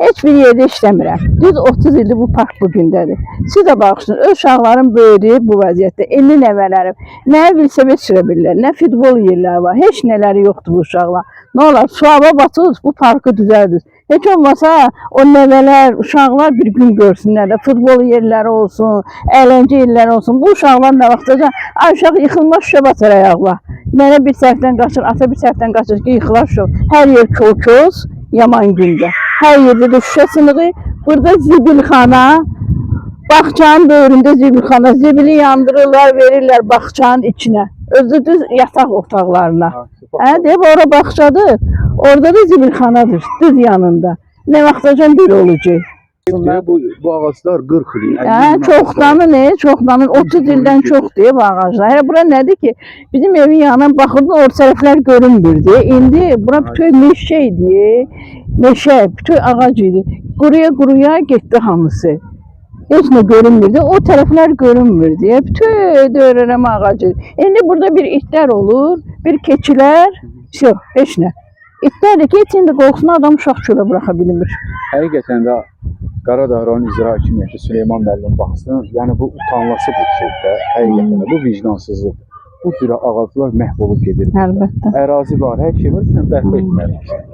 Heç bir yerdə işləmirəm. Düz 30 ildir bu park bu gündədir. Siz də baxın, öz uşaqlarım böyüdü bu vəziyyətdə. İndi nəvələrim nə velosiped sürə bilirlər, nə futbol yerləri var. Heç nələri yoxdur bu uşaqlar. Nə olar, suava batırız, bu parkı düzəldiniz. Heç olmasa o nəvələr, uşaqlar bir gün görsünlər də, futbol yerləri olsun, əyləncə yerləri olsun. Bu uşaqlar nə vaxtca uşaq yıxılmaz şüşə batır ayaqla. Mənə bir tərəfdən qaçır, ata bir tərəfdən qaçır ki, yıxılar şüşə. Hər yer kol-koz, yaman gündə. Hər yerdə də şüşə sınığı, burada zibilxana, bağçanın böyründə zibilxana, zibili yandırırlar, verirlər bağçanın içinə. Özü düz yataq otaqlarına. Deyib, ora bağçadır, orada da zibilxanadır, düz yanında. Nə vaxtacan bir olacaq. Bu ağaçlar 40 il. Çoxdanın, çoxdanın 30 ildən çoxdur bu ağaclar. Bura nədir ki, bizim evin yanına baxırdın, orta tərəflər görünmürdü. İndi bura bütün meşə idi, meşə, bütün ağac idi. Quruya getdi hamısı. Heç nə görünmürdü, o tərəflər görünmürdü. Bütün dövrəm ağacı. İndi burada bir itlər olur, bir keçilər, heç nə. İtlər də ki, içində qorxusuna adam uşaq çölə buraxa bilmir. Həqiqətən də Qaradağ rayon icra hakimiyyəti Süleyman müəllim baxsın, yəni bu utanılası bir şeydir, həqiqətən də bu vicdansızlıqdır. Bu cür ağaclar məhv olub gedir. Əlbəttə. Ərazi var, hər şey var, sən bərpa etmək lazım.